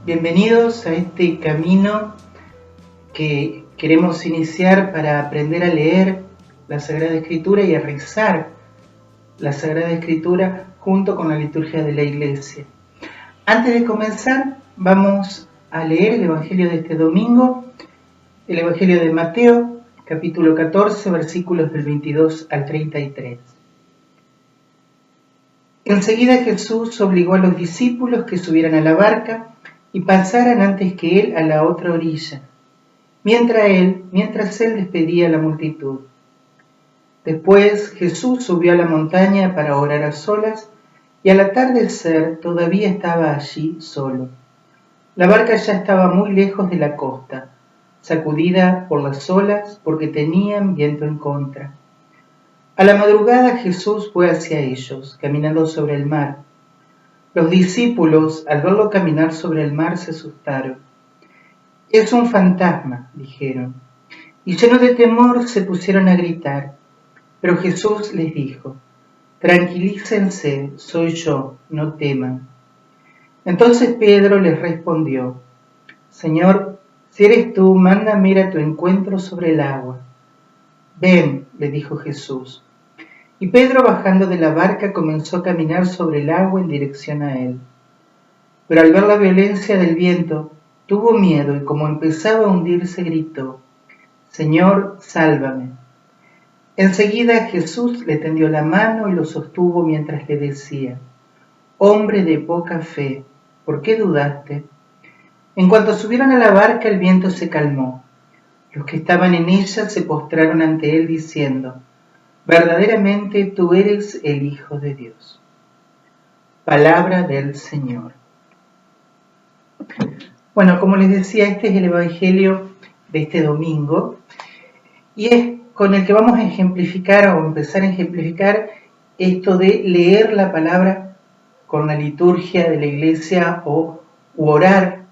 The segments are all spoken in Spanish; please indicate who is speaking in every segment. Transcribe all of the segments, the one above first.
Speaker 1: Bienvenidos a este camino que queremos iniciar para aprender a leer la Sagrada Escritura y a rezar la Sagrada Escritura junto con la liturgia de la Iglesia. Antes de comenzar, vamos a leer el Evangelio de este domingo, el Evangelio de Mateo, capítulo 14, versículos del 22 al 33. Enseguida Jesús obligó a los discípulos que subieran a la barca y pasaran antes que él a la otra orilla, mientras él despedía a la multitud. Después Jesús subió a la montaña para orar a solas, y al atardecer todavía estaba allí solo. La barca ya estaba muy lejos de la costa, sacudida por las olas porque tenían viento en contra. A la madrugada Jesús fue hacia ellos, caminando sobre el mar. Los discípulos, al verlo caminar sobre el mar, se asustaron. «Es un fantasma», dijeron, y llenos de temor se pusieron a gritar. Pero Jesús les dijo: «Tranquilícense, soy yo, no teman». Entonces Pedro les respondió: «Señor, si eres tú, mándame ir a tu encuentro sobre el agua». «Ven», le dijo Jesús. Y Pedro, bajando de la barca, comenzó a caminar sobre el agua en dirección a él. Pero al ver la violencia del viento, tuvo miedo y como empezaba a hundirse, gritó: «Señor, sálvame». Enseguida Jesús le tendió la mano y lo sostuvo mientras le decía: «Hombre de poca fe, ¿por qué dudaste?». En cuanto subieron a la barca, el viento se calmó. Los que estaban en ella se postraron ante él diciendo: «Verdaderamente tú eres el Hijo de Dios». Palabra del Señor. Bueno, como les decía, este es el Evangelio de este domingo y es con el que vamos a ejemplificar o empezar a ejemplificar esto de leer la palabra con la liturgia de la Iglesia u orar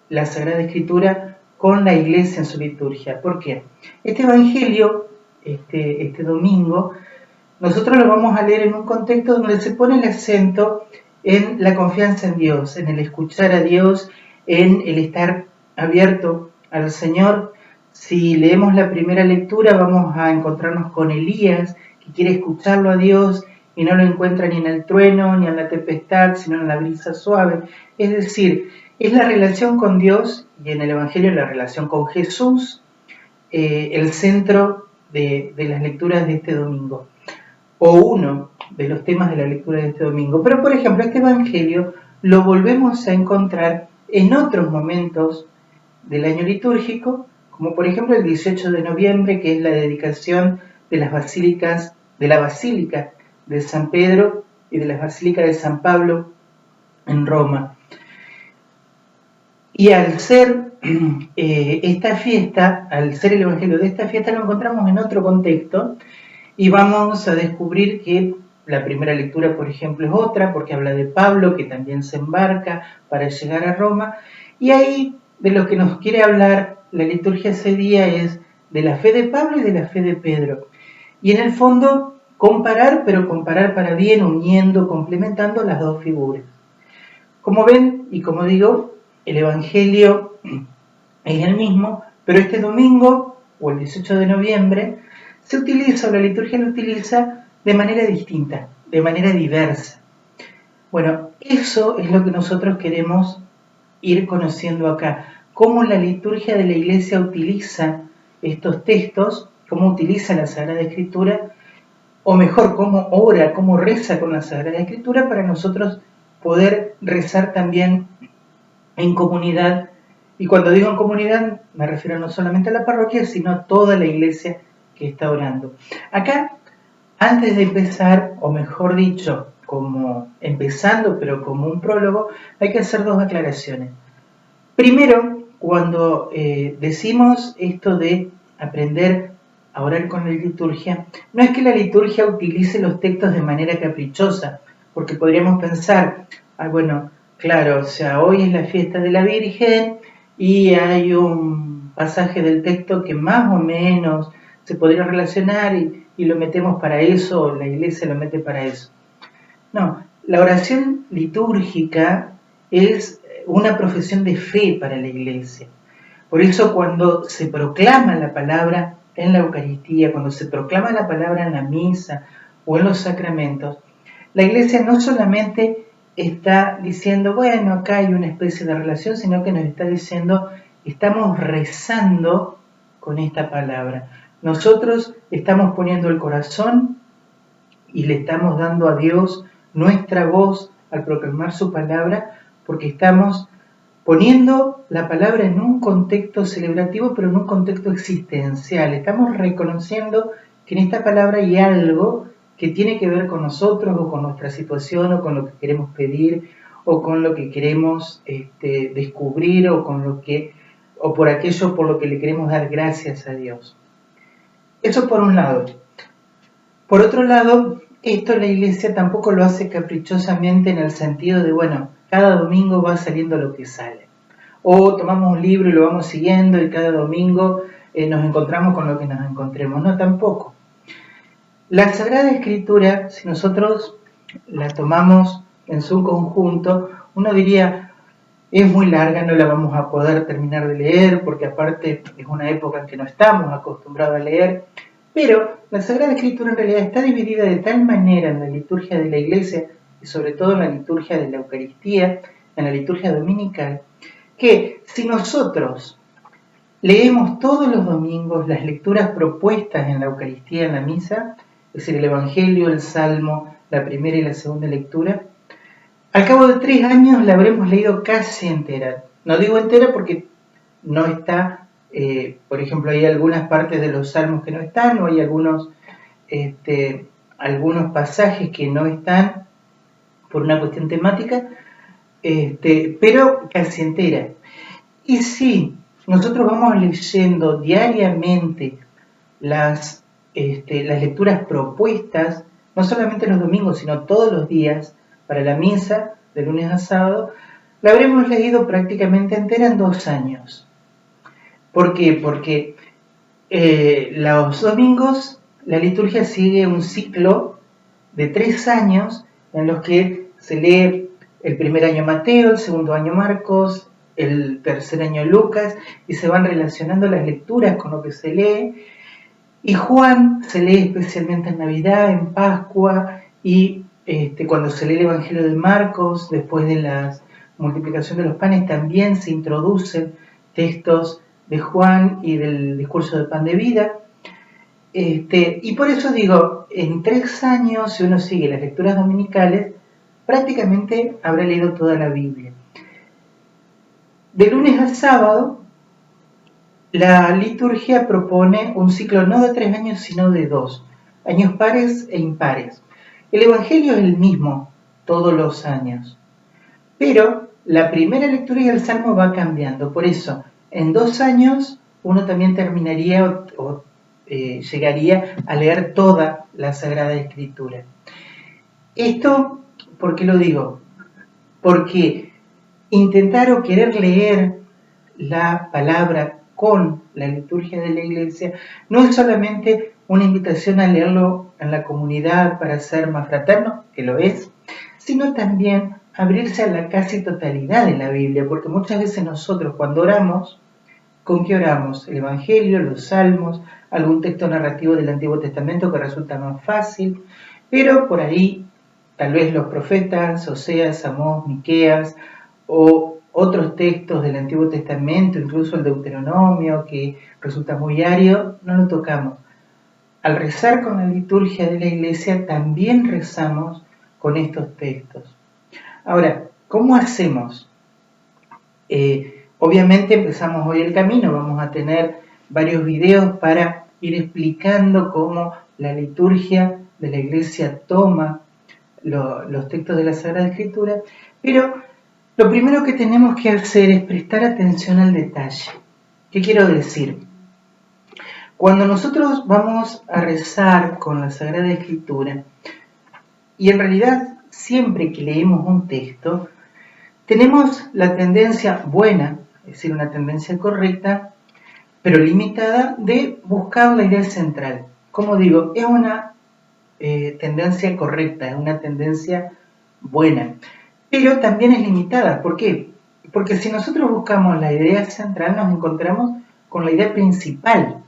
Speaker 1: la Sagrada Escritura con la Iglesia en su liturgia. ¿Por qué? Este Evangelio, este domingo, nosotros lo vamos a leer en un contexto donde se pone el acento en la confianza en Dios, en el escuchar a Dios, en el estar abierto al Señor. Si leemos la primera lectura, vamos a encontrarnos con Elías, que quiere escucharlo a Dios y no lo encuentra ni en el trueno, ni en la tempestad, sino en la brisa suave. Es decir, es la relación con Dios y en el Evangelio la relación con Jesús, el centro de las lecturas de este domingo, o uno de los temas de la lectura de este domingo. Pero, por ejemplo, este Evangelio lo volvemos a encontrar en otros momentos del año litúrgico, como por ejemplo el 18 de noviembre, que es la dedicación de las basílicas, de la Basílica de San Pedro y de la Basílica de San Pablo en Roma. Y al ser esta fiesta, al ser el Evangelio de esta fiesta, lo encontramos en otro contexto y vamos a descubrir que la primera lectura, por ejemplo, es otra, porque habla de Pablo, que también se embarca para llegar a Roma, y ahí de lo que nos quiere hablar la liturgia ese día es de la fe de Pablo y de la fe de Pedro. Y en el fondo comparar, pero comparar para bien, uniendo, complementando las dos figuras. Como ven, y como digo, el Evangelio es el mismo, pero este domingo, o el 18 de noviembre, se utiliza, o la liturgia lo utiliza de manera distinta, de manera diversa. Bueno, eso es lo que nosotros queremos ir conociendo acá, cómo la liturgia de la Iglesia utiliza estos textos, cómo utiliza la Sagrada Escritura, o mejor, cómo ora, cómo reza con la Sagrada Escritura para nosotros poder rezar también en comunidad. Y cuando digo en comunidad, me refiero no solamente a la parroquia, sino a toda la Iglesia que está orando. Acá, antes de empezar, o mejor dicho, como empezando, pero como un prólogo, hay que hacer dos aclaraciones. Primero, cuando decimos esto de aprender a orar con la liturgia, no es que la liturgia utilice los textos de manera caprichosa, porque podríamos pensar, bueno, claro, o sea, hoy es la fiesta de la Virgen y hay un pasaje del texto que más o menos se podría relacionar y lo metemos para eso, o la Iglesia lo mete para eso. No, la oración litúrgica es una profesión de fe para la Iglesia. Por eso cuando se proclama la palabra en la Eucaristía, cuando se proclama la palabra en la misa o en los sacramentos, la Iglesia no solamente está diciendo, bueno, acá hay una especie de relación, sino que nos está diciendo, estamos rezando con esta palabra. Nosotros estamos poniendo el corazón y le estamos dando a Dios nuestra voz al proclamar su palabra, porque estamos poniendo la palabra en un contexto celebrativo, pero en un contexto existencial. Estamos reconociendo que en esta palabra hay algo que tiene que ver con nosotros, o con nuestra situación, o con lo que queremos pedir, o con lo que queremos descubrir, o por aquello por lo que le queremos dar gracias a Dios. Eso por un lado. Por otro lado, esto la Iglesia tampoco lo hace caprichosamente en el sentido de, bueno, cada domingo va saliendo lo que sale. O tomamos un libro y lo vamos siguiendo y cada domingo nos encontramos con lo que nos encontremos. No, tampoco. La Sagrada Escritura, si nosotros la tomamos en su conjunto, uno diría, es muy larga, no la vamos a poder terminar de leer, porque aparte es una época en que no estamos acostumbrados a leer, pero la Sagrada Escritura en realidad está dividida de tal manera en la liturgia de la Iglesia, y sobre todo en la liturgia de la Eucaristía, en la liturgia dominical, que si nosotros leemos todos los domingos las lecturas propuestas en la Eucaristía, en la misa, es decir, el Evangelio, el Salmo, la primera y la segunda lectura, al cabo de 3 años la habremos leído casi entera. No digo entera porque no está, por ejemplo, hay algunas partes de los salmos que no están, o hay algunos pasajes que no están por una cuestión temática, pero casi entera. Y si nosotros vamos leyendo diariamente las lecturas propuestas, no solamente los domingos, sino todos los días, para la misa, de lunes a sábado, la habremos leído prácticamente entera en 2 años. ¿Por qué? Porque los domingos la liturgia sigue un ciclo de 3 años en los que se lee el primer año Mateo, el segundo año Marcos, el tercer año Lucas, y se van relacionando las lecturas con lo que se lee. Y Juan se lee especialmente en Navidad, en Pascua, y cuando se lee el Evangelio de Marcos, después de la multiplicación de los panes, también se introducen textos de Juan y del discurso del pan de vida. Y por eso digo, en 3 años, si uno sigue las lecturas dominicales, prácticamente habrá leído toda la Biblia. De lunes al sábado, la liturgia propone un ciclo no de 3 años, sino de 2, años pares e impares. El Evangelio es el mismo todos los años, pero la primera lectura y el Salmo va cambiando. Por eso, en 2 años uno también terminaría o llegaría a leer toda la Sagrada Escritura. Esto, ¿por qué lo digo? Porque intentar o querer leer la palabra con la liturgia de la Iglesia no es solamente una invitación a leerlo en la comunidad para ser más fraterno, que lo es, sino también abrirse a la casi totalidad de la Biblia, porque muchas veces nosotros cuando oramos, ¿con qué oramos? El Evangelio, los Salmos, algún texto narrativo del Antiguo Testamento que resulta más fácil, pero por ahí tal vez los profetas, Oseas, Amós, Miqueas, o otros textos del Antiguo Testamento, incluso el Deuteronomio, que resulta muy árido, no lo tocamos. Al rezar con la liturgia de la Iglesia, también rezamos con estos textos. Ahora, ¿cómo hacemos? Obviamente empezamos hoy el camino, vamos a tener varios videos para ir explicando cómo la liturgia de la Iglesia toma los textos de la Sagrada Escritura, pero lo primero que tenemos que hacer es prestar atención al detalle. ¿Qué quiero decir? Cuando nosotros vamos a rezar con la Sagrada Escritura, y en realidad siempre que leemos un texto, tenemos la tendencia buena, es decir, una tendencia correcta, pero limitada, de buscar la idea central. Como digo, es una tendencia correcta, es una tendencia buena, pero también es limitada. ¿Por qué? Porque si nosotros buscamos la idea central, nos encontramos con la idea principal.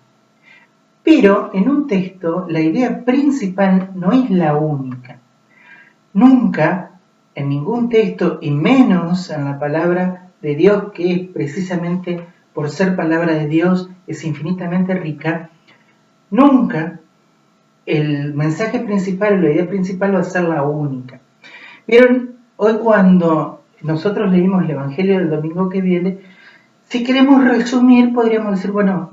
Speaker 1: Pero en un texto, la idea principal no es la única. Nunca, en ningún texto, y menos en la palabra de Dios, que es precisamente por ser palabra de Dios, es infinitamente rica, nunca el mensaje principal o la idea principal va a ser la única. Pero hoy cuando nosotros leímos el Evangelio del domingo que viene, si queremos resumir, podríamos decir, bueno,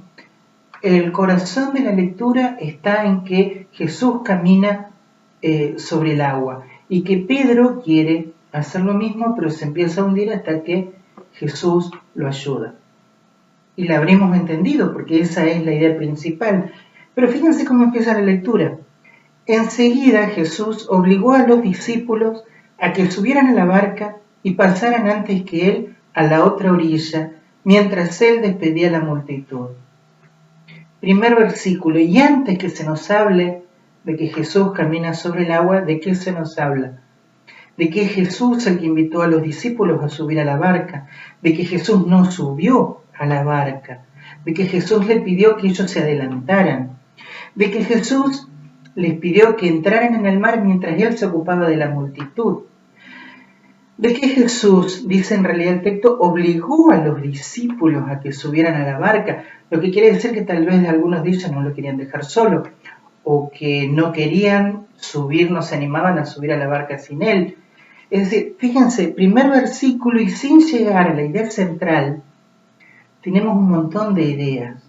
Speaker 1: el corazón de la lectura está en que Jesús camina sobre el agua y que Pedro quiere hacer lo mismo, pero se empieza a hundir hasta que Jesús lo ayuda. Y la habremos entendido porque esa es la idea principal. Pero fíjense cómo empieza la lectura. Enseguida Jesús obligó a los discípulos a que subieran a la barca y pasaran antes que él a la otra orilla, mientras él despedía a la multitud. Primer versículo, y antes que se nos hable de que Jesús camina sobre el agua, ¿de qué se nos habla? De que Jesús el que invitó a los discípulos a subir a la barca, de que Jesús no subió a la barca, de que Jesús le pidió que ellos se adelantaran, de que Jesús les pidió que entraran en el mar mientras él se ocupaba de la multitud, de que Jesús, dice en realidad el texto, obligó a los discípulos a que subieran a la barca, lo que quiere decir que tal vez algunos de ellos no lo querían dejar solo, o que no querían subir, no se animaban a subir a la barca sin él. Es decir, fíjense, primer versículo y sin llegar a la idea central, tenemos un montón de ideas.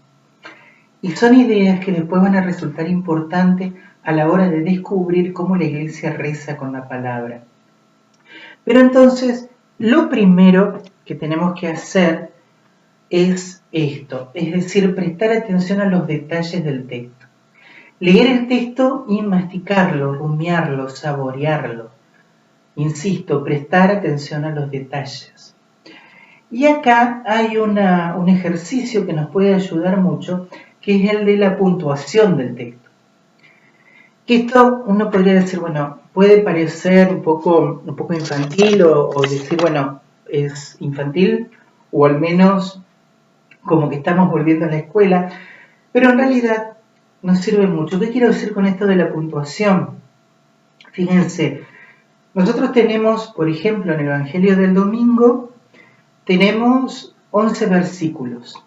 Speaker 1: Y son ideas que después van a resultar importantes a la hora de descubrir cómo la iglesia reza con la palabra. Pero entonces, lo primero que tenemos que hacer es esto, es decir, prestar atención a los detalles del texto. Leer el texto y masticarlo, rumiarlo, saborearlo. Insisto, prestar atención a los detalles. Y acá hay un ejercicio que nos puede ayudar mucho, que es el de la puntuación del texto. Que esto uno podría decir, bueno, puede parecer un poco infantil o decir, bueno, es infantil o al menos como que estamos volviendo a la escuela, pero en realidad nos sirve mucho. ¿Qué quiero decir con esto de la puntuación? Fíjense, nosotros tenemos, por ejemplo, en el Evangelio del domingo, tenemos 11 versículos.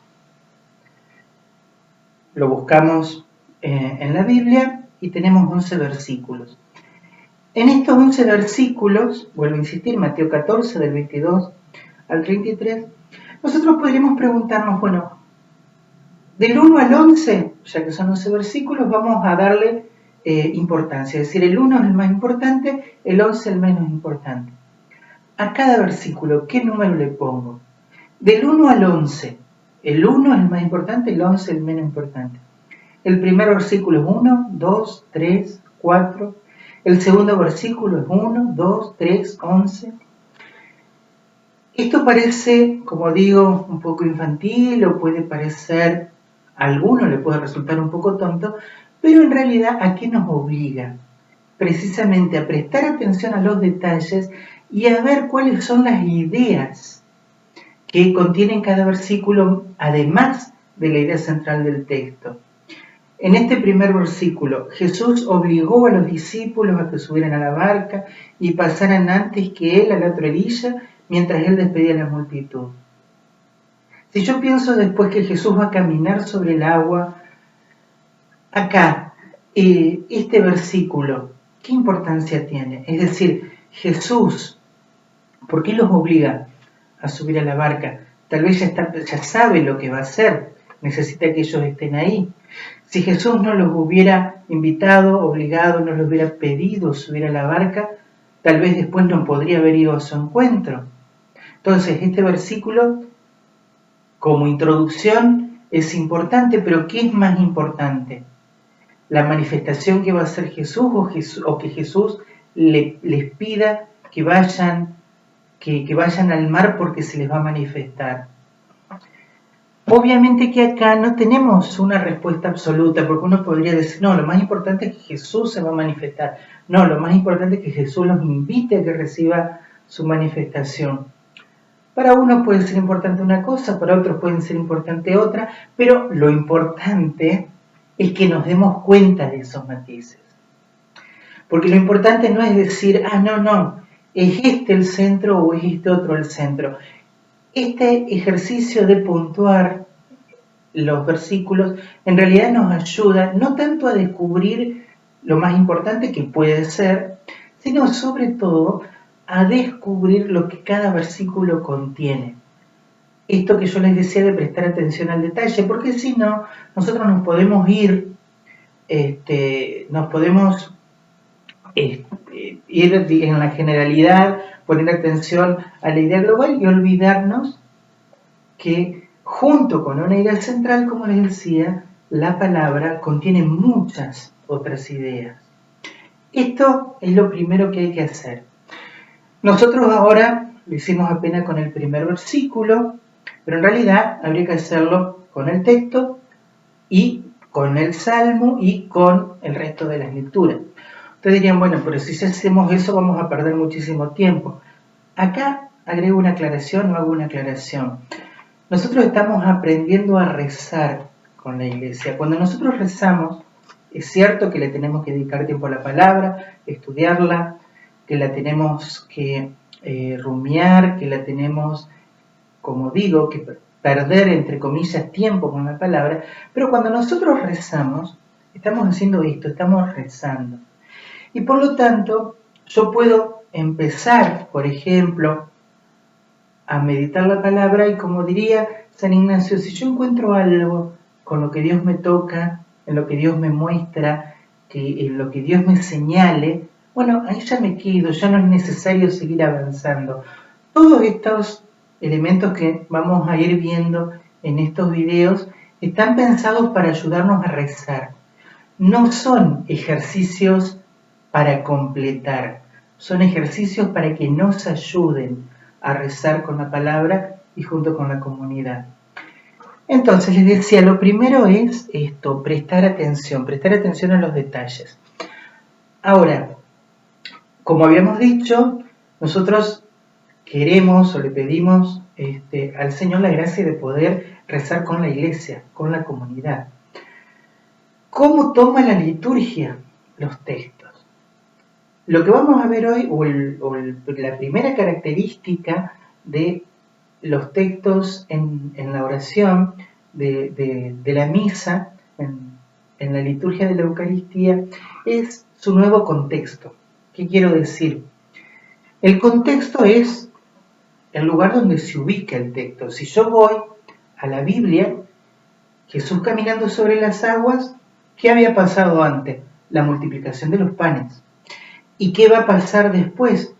Speaker 1: Lo buscamos en la Biblia y tenemos 11 versículos. En estos 11 versículos, vuelvo a insistir, Mateo 14, del 22 al 33, nosotros podríamos preguntarnos, bueno, del 1 al 11, ya que son 11 versículos, vamos a darle importancia. Es decir, el 1 es el más importante, el 11 el menos importante. A cada versículo, ¿qué número le pongo? Del 1 al 11, el 1 es el más importante, el 11 el menos importante. El primer versículo es 1, 2, 3, 4. El segundo versículo es 1, 2, 3, 11. Esto parece, como digo, un poco infantil o puede parecer, a alguno le puede resultar un poco tonto, pero en realidad, ¿a qué nos obliga? Precisamente a prestar atención a los detalles y a ver cuáles son las ideas que contienen cada versículo, además de la idea central del texto. En este primer versículo, Jesús obligó a los discípulos a que subieran a la barca y pasaran antes que él a la otra orilla, mientras él despedía a la multitud. Si yo pienso después que Jesús va a caminar sobre el agua, acá, este versículo, ¿qué importancia tiene? Es decir, Jesús, ¿por qué los obliga a subir a la barca? Tal vez ya sabe lo que va a hacer, necesita que ellos estén ahí. Si Jesús no los hubiera invitado, obligado, no los hubiera pedido subir a la barca, tal vez después no podría haber ido a su encuentro. Entonces, este versículo, como introducción, es importante, pero ¿qué es más importante? ¿La manifestación que va a hacer Jesús o que Jesús les pida que vayan al mar porque se les va a manifestar? Obviamente que acá no tenemos una respuesta absoluta, porque uno podría decir, no, lo más importante es que Jesús se va a manifestar. No, lo más importante es que Jesús los invite a que reciba su manifestación. Para unos puede ser importante una cosa, para otros puede ser importante otra, pero lo importante es que nos demos cuenta de esos matices. Porque lo importante no es decir, no, es este el centro o es este otro el centro. Este ejercicio de puntuar los versículos en realidad nos ayuda no tanto a descubrir lo más importante que puede ser, sino sobre todo a descubrir lo que cada versículo contiene. Esto que yo les decía de prestar atención al detalle, porque si no, nosotros nos podemos ir en la generalidad, poner atención a la idea global y olvidarnos que junto con una idea central, como les decía, la palabra contiene muchas otras ideas. Esto es lo primero que hay que hacer. Nosotros ahora lo hicimos apenas con el primer versículo, pero en realidad habría que hacerlo con el texto y con el salmo y con el resto de las lecturas. Ustedes dirían, bueno, pero si hacemos eso vamos a perder muchísimo tiempo. Acá agrego una aclaración o hago una aclaración. Nosotros estamos aprendiendo a rezar con la iglesia. Cuando nosotros rezamos, es cierto que le tenemos que dedicar tiempo a la palabra, estudiarla, que la tenemos que rumiar, que la tenemos, como digo, que perder, entre comillas, tiempo con la palabra, pero cuando nosotros rezamos, estamos haciendo esto, estamos rezando. Y por lo tanto, yo puedo empezar, por ejemplo, a meditar la palabra y como diría San Ignacio, si yo encuentro algo con lo que Dios me toca, en lo que Dios me muestra, en lo que Dios me señale, bueno, ahí ya me quedo, ya no es necesario seguir avanzando. Todos estos elementos que vamos a ir viendo en estos videos están pensados para ayudarnos a rezar. No son ejercicios para completar, son ejercicios para que nos ayuden a rezar con la palabra y junto con la comunidad. Entonces les decía, lo primero es esto, prestar atención a los detalles. Ahora, como habíamos dicho, nosotros queremos o le pedimos al Señor la gracia de poder rezar con la iglesia, con la comunidad. ¿Cómo toma la liturgia los textos? Lo que vamos a ver hoy, la primera característica de los textos en la oración de la misa, en la liturgia de la Eucaristía, es su nuevo contexto. ¿Qué quiero decir? El contexto es el lugar donde se ubica el texto. Si yo voy a la Biblia, Jesús caminando sobre las aguas, ¿qué había pasado antes? La multiplicación de los panes. ¿Y qué va a pasar después?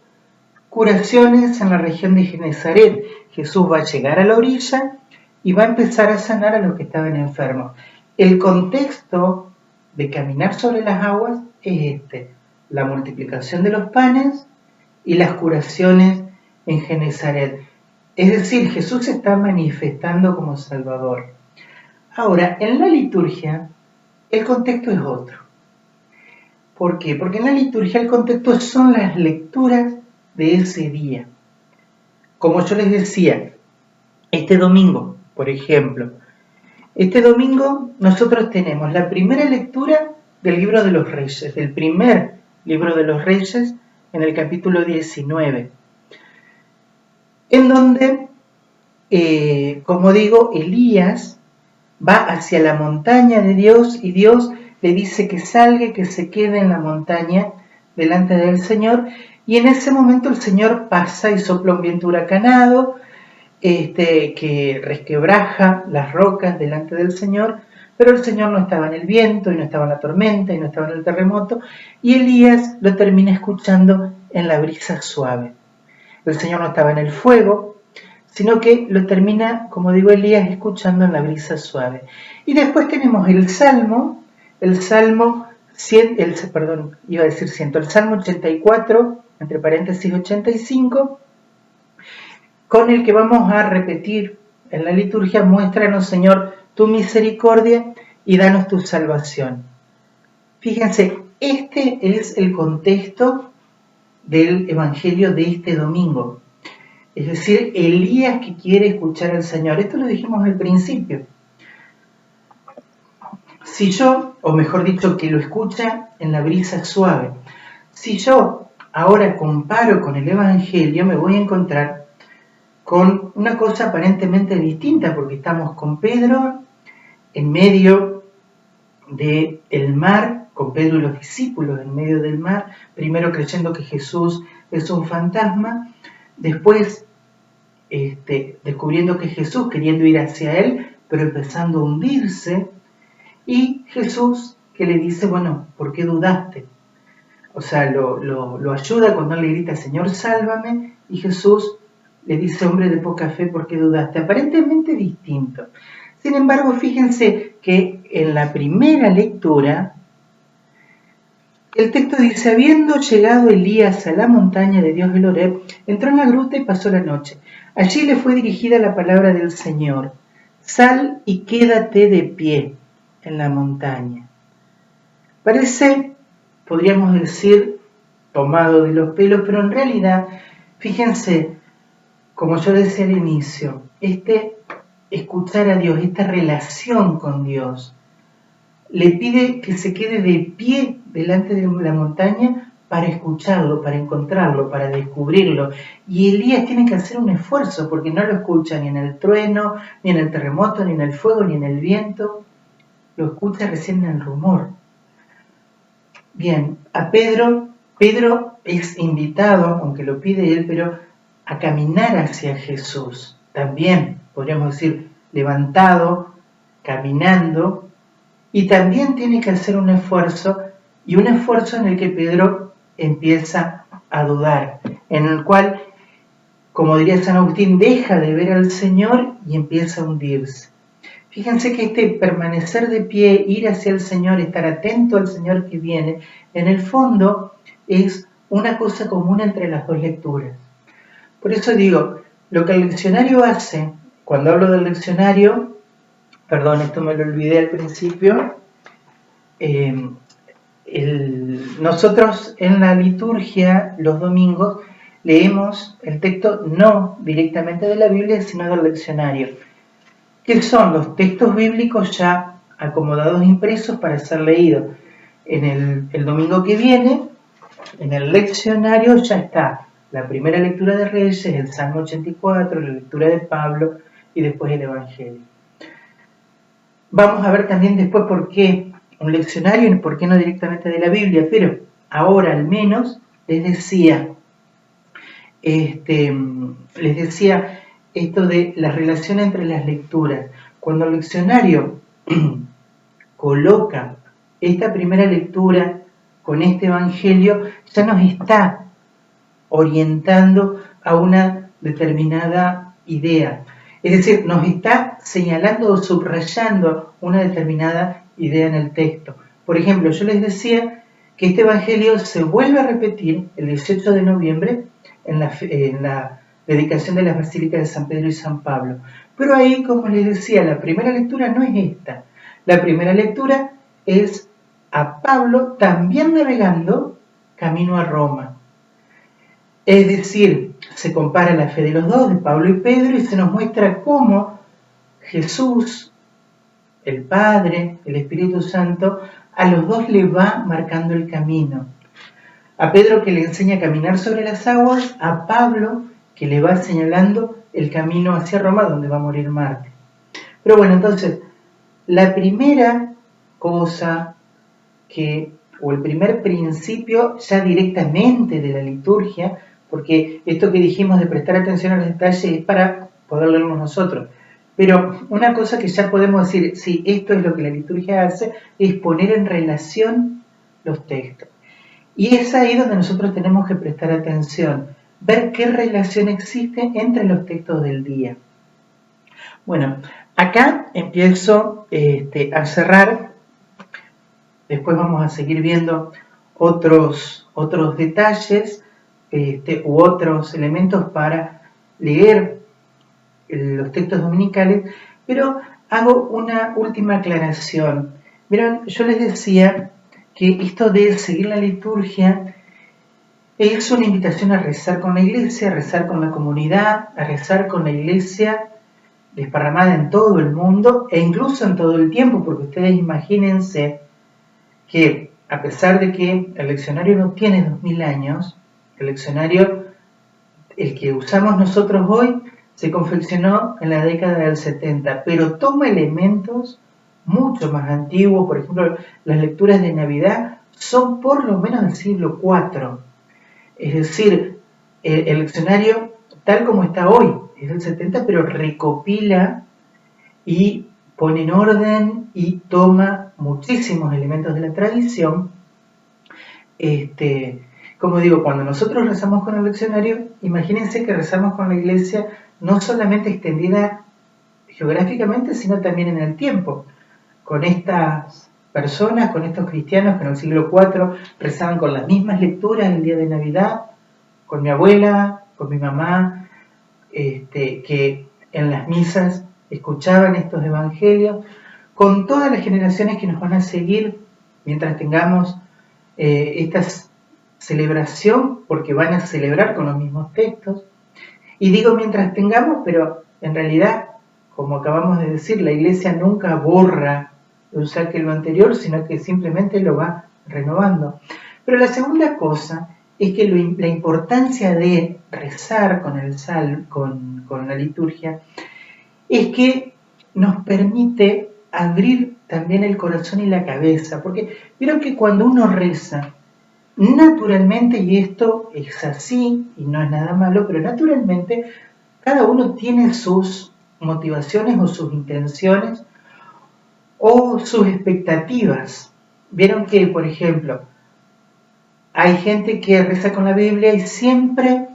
Speaker 1: Curaciones en la región de Genezaret. Jesús va a llegar a la orilla y va a empezar a sanar a los que estaban enfermos. El contexto de caminar sobre las aguas es la multiplicación de los panes y las curaciones en Genezaret. Es decir, Jesús se está manifestando como Salvador. Ahora, en la liturgia, el contexto es otro. ¿Por qué? Porque en la liturgia el contexto son las lecturas de ese día. Como yo les decía, este domingo, por ejemplo, este domingo nosotros tenemos la primera lectura del libro de los Reyes, del primer libro de los Reyes, en el capítulo 19, en donde, como digo, Elías va hacia la montaña de Dios y Dios le dice que salga, que se quede en la montaña delante del Señor, y en ese momento el Señor pasa y sopla un viento huracanado, que resquebraja las rocas delante del Señor, pero el Señor no estaba en el viento, y no estaba en la tormenta, y no estaba en el terremoto, y Elías lo termina escuchando en la brisa suave. El Señor no estaba en el fuego, sino que lo termina, como digo, Elías escuchando en la brisa suave. Y después tenemos el Salmo 84, entre paréntesis 85, con el que vamos a repetir en la liturgia: muéstranos, Señor, tu misericordia y danos tu salvación. Fíjense, este es el contexto del Evangelio de este domingo. Es decir, Elías que quiere escuchar al Señor. Esto lo dijimos al principio. Si yo, o mejor dicho, que lo escucha en la brisa suave, si yo ahora comparo con el Evangelio, me voy a encontrar con una cosa aparentemente distinta, porque estamos con Pedro en medio del mar, con Pedro y los discípulos en medio del mar, primero creyendo que Jesús es un fantasma, después descubriendo que Jesús queriendo ir hacia él, pero empezando a hundirse, y Jesús que le dice, bueno, ¿por qué dudaste? O sea, lo ayuda cuando él le grita, Señor, sálvame, y Jesús le dice, hombre de poca fe, ¿por qué dudaste? Aparentemente distinto. Sin embargo, fíjense que en la primera lectura, el texto dice, habiendo llegado Elías a la montaña de Dios del Horeb, entró en la gruta y pasó la noche. Allí le fue dirigida la palabra del Señor, sal y quédate de pie en la montaña. Parece, podríamos decir, tomado de los pelos, pero en realidad, fíjense, como yo decía al inicio, escuchar a Dios, esta relación con Dios, le pide que se quede de pie delante de la montaña para escucharlo, para encontrarlo, para descubrirlo. Y Elías tiene que hacer un esfuerzo porque no lo escucha ni en el trueno, ni en el terremoto, ni en el fuego, ni en el viento. Lo escucha recién en el rumor. Bien, a Pedro es invitado, aunque lo pide él, pero a caminar hacia Jesús. También, podríamos decir, levantado, caminando, y también tiene que hacer un esfuerzo, y un esfuerzo en el que Pedro empieza a dudar, en el cual, como diría San Agustín, deja de ver al Señor y empieza a hundirse. Fíjense que permanecer de pie, ir hacia el Señor, estar atento al Señor que viene, en el fondo es una cosa común entre las dos lecturas. Por eso digo, lo que el leccionario hace, cuando hablo del leccionario, perdón, esto me lo olvidé al principio, nosotros en la liturgia, los domingos, leemos el texto no directamente de la Biblia, sino del leccionario, que son los textos bíblicos ya acomodados impresos para ser leídos. En el domingo que viene, en el leccionario ya está la primera lectura de Reyes, el Salmo 84, la lectura de Pablo y después el Evangelio. Vamos a ver también después por qué un leccionario y por qué no directamente de la Biblia, pero ahora al menos les decía esto de la relación entre las lecturas. Cuando el leccionario coloca esta primera lectura con este Evangelio, ya nos está orientando a una determinada idea. Es decir, nos está señalando o subrayando una determinada idea en el texto. Por ejemplo, yo les decía que este Evangelio se vuelve a repetir el 18 de noviembre en la dedicación de las basílicas de San Pedro y San Pablo. Pero ahí, como les decía, la primera lectura no es esta. La primera lectura es a Pablo también navegando camino a Roma. Es decir, se compara la fe de los dos, de Pablo y Pedro, y se nos muestra cómo Jesús, el Padre, el Espíritu Santo, a los dos le va marcando el camino. A Pedro que le enseña a caminar sobre las aguas, a Pablo que le va señalando el camino hacia Roma donde va a morir Marte. Pero bueno, entonces, la primera cosa o el primer principio ya directamente de la liturgia, porque esto que dijimos de prestar atención a los detalles es para poder leerlos nosotros. Pero una cosa que ya podemos decir, sí, esto es lo que la liturgia hace, es poner en relación los textos. Y es ahí donde nosotros tenemos que prestar atención, ver qué relación existe entre los textos del día. Bueno, acá empiezo a cerrar, después vamos a seguir viendo otros detalles u otros elementos para leer los textos dominicales, pero hago una última aclaración. Verán, yo les decía que esto de seguir la liturgia Es una invitación a rezar con la iglesia, a rezar con la comunidad, a rezar con la iglesia desparramada en todo el mundo e incluso en todo el tiempo, porque ustedes imagínense que a pesar de que el leccionario no tiene 2000 años, el leccionario, el que usamos nosotros hoy, se confeccionó en la década del 70, pero toma elementos mucho más antiguos. Por ejemplo, las lecturas de Navidad son por lo menos del siglo IV. Es decir, el leccionario tal como está hoy es del 70, pero recopila y pone en orden y toma muchísimos elementos de la tradición. Como digo, cuando nosotros rezamos con el leccionario, imagínense que rezamos con la iglesia no solamente extendida geográficamente, sino también en el tiempo. Con estas personas, con estos cristianos que en el siglo IV rezaban con las mismas lecturas el día de Navidad, con mi abuela, con mi mamá, que en las misas escuchaban estos evangelios, con todas las generaciones que nos van a seguir mientras tengamos esta celebración, porque van a celebrar con los mismos textos. Y digo mientras tengamos, pero en realidad, como acabamos de decir, la iglesia nunca borra un saque lo anterior, sino que simplemente lo va renovando. Pero la segunda cosa es que la importancia de rezar con la liturgia es que nos permite abrir también el corazón y la cabeza, porque vieron que cuando uno reza, naturalmente, y esto es así y no es nada malo, pero naturalmente cada uno tiene sus motivaciones o sus intenciones o sus expectativas. Vieron que, por ejemplo, hay gente que reza con la Biblia y siempre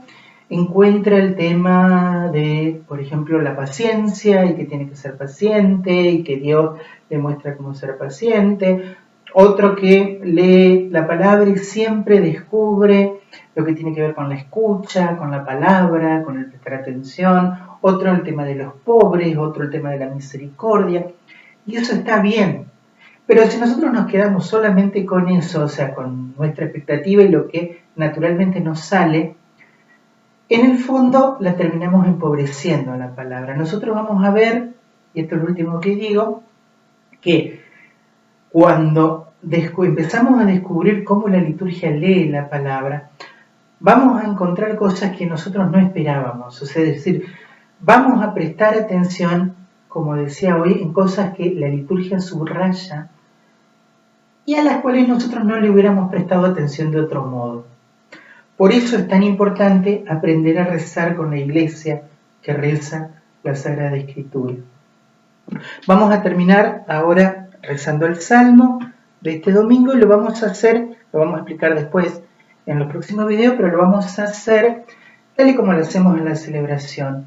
Speaker 1: encuentra el tema de, por ejemplo, la paciencia y que tiene que ser paciente y que Dios le muestra cómo ser paciente. Otro que lee la palabra y siempre descubre lo que tiene que ver con la escucha, con la palabra, con el prestar atención. Otro el tema de los pobres, otro el tema de la misericordia. Y eso está bien. Pero si nosotros nos quedamos solamente con eso, o sea, con nuestra expectativa y lo que naturalmente nos sale, en el fondo la terminamos empobreciendo a la palabra. Nosotros vamos a ver, y esto es lo último que digo, que cuando empezamos a descubrir cómo la liturgia lee la palabra, vamos a encontrar cosas que nosotros no esperábamos. O sea, es decir, vamos a prestar atención, como decía hoy, en cosas que la liturgia subraya y a las cuales nosotros no le hubiéramos prestado atención de otro modo. Por eso es tan importante aprender a rezar con la iglesia que reza la Sagrada Escritura. Vamos a terminar ahora rezando el Salmo de este domingo y lo vamos a explicar después en los próximos videos, pero lo vamos a hacer tal y como lo hacemos en la celebración,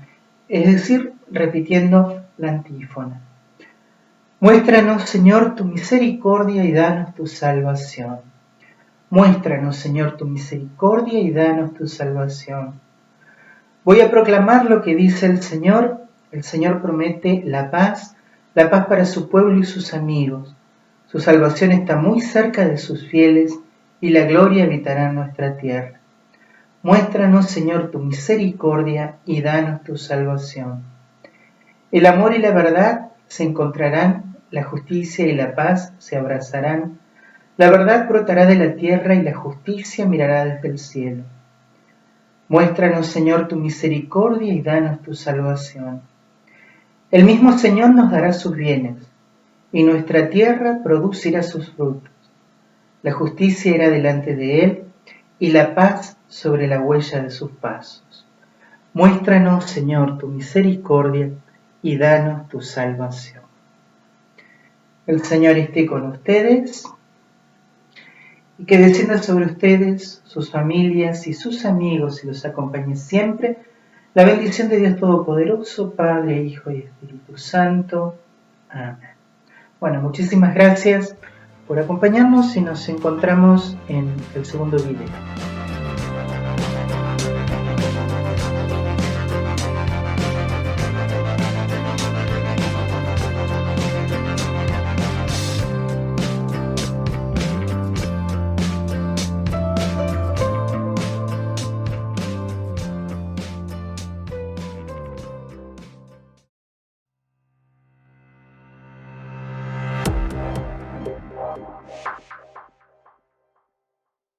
Speaker 1: es decir, repitiendo la antífona. Muéstranos, Señor, tu misericordia y danos tu salvación. Muéstranos, Señor, tu misericordia y danos tu salvación. Voy a proclamar lo que dice el Señor. El Señor promete la paz para su pueblo y sus amigos. Su salvación está muy cerca de sus fieles y la gloria habitará en nuestra tierra. Muéstranos, Señor, tu misericordia y danos tu salvación. El amor y la verdad se encontrarán, la justicia y la paz se abrazarán. La verdad brotará de la tierra y la justicia mirará desde el cielo. Muéstranos, Señor, tu misericordia y danos tu salvación. El mismo Señor nos dará sus bienes, y nuestra tierra producirá sus frutos. La justicia irá delante de él, y la paz sobre la huella de sus pasos. Muéstranos, Señor, tu misericordia, y danos tu salvación. El Señor esté con ustedes, y que descienda sobre ustedes, sus familias y sus amigos, y los acompañe siempre, la bendición de Dios Todopoderoso, Padre, Hijo y Espíritu Santo. Amén. Bueno, muchísimas gracias por acompañarnos y nos encontramos en el segundo video.